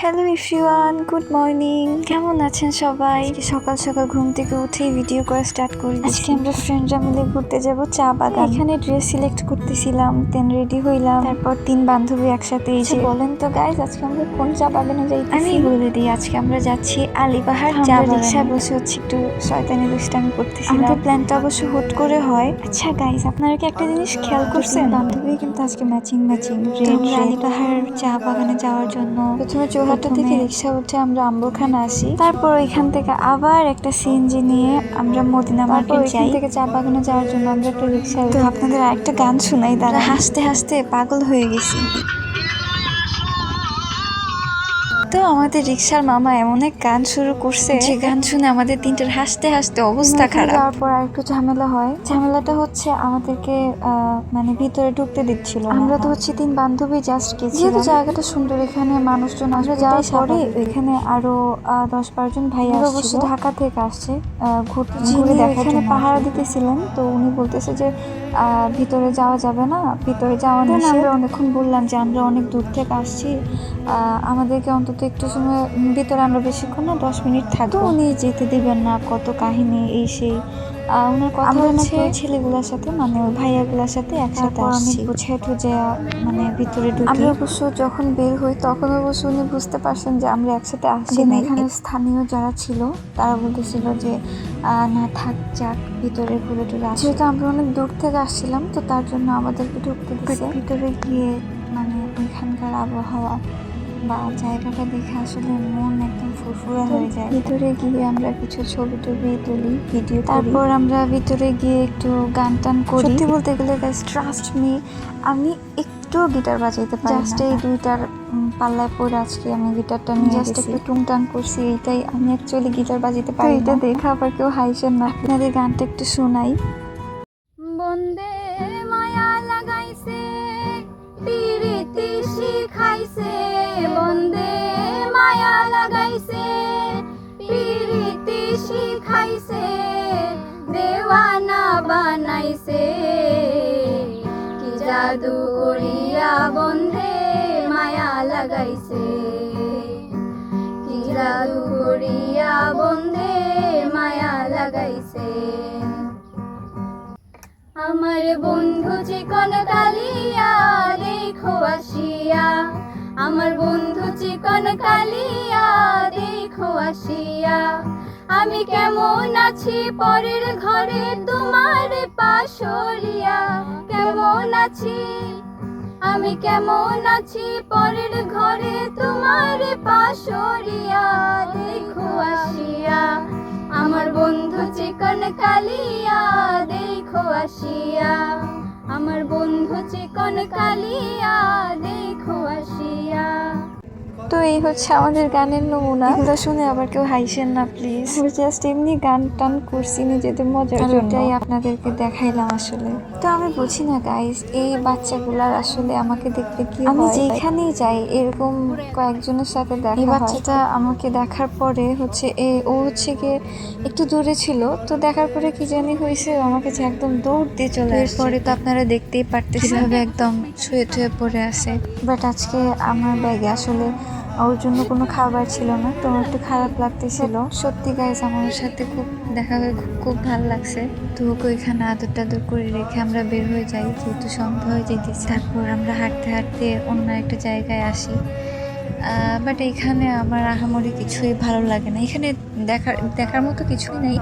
Hello everyone, good morning. কেমন আছেন সবাই? সকাল সকাল ঘুম থেকে উঠেই ভিডিও করা স্টার্ট করে দিয়েছি। আজকে আমরা ফ্রেন্ডরা মিলে ঘুরতে যাব চা বাগান। এখানে ড্রেস সিলেক্ট করতেছিলাম, দেন রেডি হইলাম। তারপর 3 বান্ধবী একসাথে এসে বলেন তো গাইস, আজকে আমরা কোন চা বাগানে যাইতেছি? আমি বলে দিই, আজকে আমরা যাচ্ছি আলীবাহার চা বাগানে। রিকশায় বসে হচ্ছে একটু শয়তানি দুষ্টামি করতেছিলাম। আমাদের প্ল্যানটা অবশ্য হুট করে হয়। আচ্ছা গাইস, আপনারা কি একটা জিনিস খেয়াল করছেন? বান্ধবী কিন্তু আজকে ম্যাচিং আমরা আলীবাহার চা বাগানে যাওয়ার জন্য প্রথমে চৌহাট্টা থেকে রিক্সা উঠে আমরা আম্বরখানা আসি। তারপর ওইখান থেকে আবার একটা সিএনজি নিয়ে আমরা মদিনা মার্কেট যাই। ওইখান থেকে চা বাগানে যাওয়ার জন্য আমরা একটা রিক্সা উঠি। তো আপনাদের আরেকটা গান শোনাই, তারা হাসতে হাসতে পাগল হয়ে গেছি। তো আমাদের রিক্সার মামা এমন এক গান শুরু করছে যে গান শুনে আমাদের তিনটার হাসতে হাসতে অবস্থা খারাপ। যাওয়ার পর আরেকটু ঝামেলা হয়। ঝামেলাটা হচ্ছে আমাদেরকে মানে ভিতরে ঢুকতে দিচ্ছিল। আমরা তো হচ্ছে 3 বান্ধবী জাস্ট গেছি, যেহেতু জায়গাটা সুন্দর, এখানে মানুষজন আসবে। যাওয়ার পরে এখানে আরো 10-12 জন ভাই অবশ্য ঢাকা থেকে আসছে ঘুরে দেখার জন্য। পাহারা দিতেছিলেন, তো উনি বলতেছে যে ভিতরে যাওয়া যাবে না, ভিতরে যাওয়া নিষেধ। আমরা অনেকক্ষণ বললাম যে আমরা অনেক দূর থেকে আসছি, আমাদেরকে অন্তত একটু সময় ভিতরে, আমরা বেশিক্ষণ না 10 মিনিট থাকবো। উনি যেতে দিবেন না, কত কাহিনী এই সেই। ওনার কথা হচ্ছে ছেলেগুলোর সাথে, মানে ওই ভাইয়াগুলোর সাথে একসাথে আসছি। বুঝে টুঝে মানে ভিতরে ঢুকি। আমরা অবশ্য যখন বের হই তখন অবশ্য উনি বুঝতে পারছেন যে আমরা একসাথে আসছি না। এখানে স্থানীয় যারা ছিল তারা বলতেছিল যে না থাক, যাক ভিতরে ঘুরে টুরে আসি। যেহেতু আমরা অনেক দূর থেকে আসছিলাম, তো তার জন্য আমাদেরকে ঢুকতে দিচ্ছে। ভিতরে গিয়ে মানে ওইখানকার আবহাওয়া বা জায়গাটা দেখে আসলে মন একদম ফুরফুরা হয়ে যায়। ভিতরে গিয়ে আমরা কিছু ছবি টবি তুলি, ভিডিও। তারপর আমরা ভিতরে গিয়ে একটু গান টান করি। সত্যি বলতে গেলে গাইস, ট্রাস্ট মি, আমি একটু গিটার বাজাইতে পারি না। জাস্ট এই 2টার পাল্লায় পড়ে আজকে আমি গিটারটা নিয়ে জাস্ট একটু টুংটাং করছি, এইটাই। আমি অ্যাকচুয়ালি গিটার বাজাইতে পারি না। এটা দেখা আবার কেউ হাইছেন না। আপনাদের গানটা একটু শোনাই। বন্দে মায়া লাগাইছে, পিরিতি শিখাইছে। বন্দে মায়া লাগাইছে, পিরিতি শিখাইছে। দেওয়ানা বানাইছে, কি জাদু করিয়া বন্দে মায়া লাগাইছে। কি জাদু করিয়া বন্দে মায়া লাগাইছে। আমার বন্ধু চিকন কালিয়া দেখো আসিয়া। আমার বন্ধু চিকন কালিয়া দেখো আসিয়া। আমি কেমন আছি পরের ঘরে তোমার পাশরিয়া। কেমন আছি আমি, কেমন আছি পরের ঘরে তোমার পাশরিয়া। দেখো আসিয়া আমার বন্ধু চিকন কালিয়া দেখো আসিয়া। আমার বন্ধু চিকন কালিয়া দেখো আসিয়া। তো এই হচ্ছে আমাদের গানের নমুনা। এগুলো শুনে আবার কেউ হাইছেন না প্লিজ। জাস্ট এমনি গান টান করছি নিজেদের মজার জন্য, এটাই আপনাদেরকে দেখাইলাম আসলে। তো আমি বুঝি না গাইস, এই বাচ্চাগুলার আসলে আমাকে দেখতে কি হয়। আমি যেখানেই যাই এরকম কয়েকজনের সাথে দেখা হয়। এই বাচ্চাটা আমাকে দেখার পরে হচ্ছে ও হচ্ছে গিয়ে একটু দূরে ছিল, তো দেখার পরে কি জানি হয়েছে, আমাকে যে একদম দৌড় দিয়ে চলে আসে। এরপরে তো আপনারা দেখতেই পারতেছেন কিভাবে একদম শুয়ে টুয়ে পড়ে আছে। বাট আজকে আমার ব্যাগে আসলে ওর জন্য কোনো খাবার ছিল না, তো একটু খারাপ লাগতেছিল। সত্যি গাইস, আমার সাথে খুব দেখা হয়ে খুব ভালো লাগছে। তো ওকে ওইখানে আদর টাদর করে রেখে আমরা বের হয়ে যাই, যেহেতু সন্ধ্যা হয়ে যেতেছে। তারপর আমরা হাঁটতে হাঁটতে অন্য একটা জায়গায় আসি। বাট এখানে আমার আহামরি কিছুই ভালো লাগে না। এখানে দেখার মতো কিছুই নেই,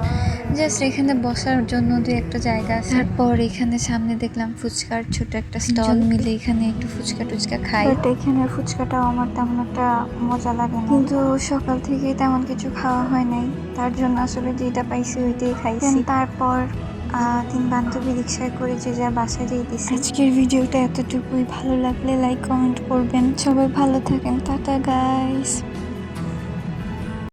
জাস্ট এখানে বসার জন্য 2-1টা জায়গা আছে। তারপর এখানে সামনে দেখলাম ফুচকার ছোট একটা স্টল, মিলে এখানে একটু ফুচকা টুচকা খাই। বাট এখানে ফুচকাটাও আমার তেমন একটা মজা লাগে না, কিন্তু সকাল থেকে তেমন কিছু খাওয়া হয় নাই, তার জন্য আসলে যেটা পাইছি ওইটাই খাইছি। তারপর 3 বান্ধবী রিক্সায় করে যে যার বাসায় যেতেছি। আজকের ভিডিওটা এতটুকুই। ভালো লাগলে লাইক কমেন্ট করবেন। সবাই ভালো থাকেন। Tata guys.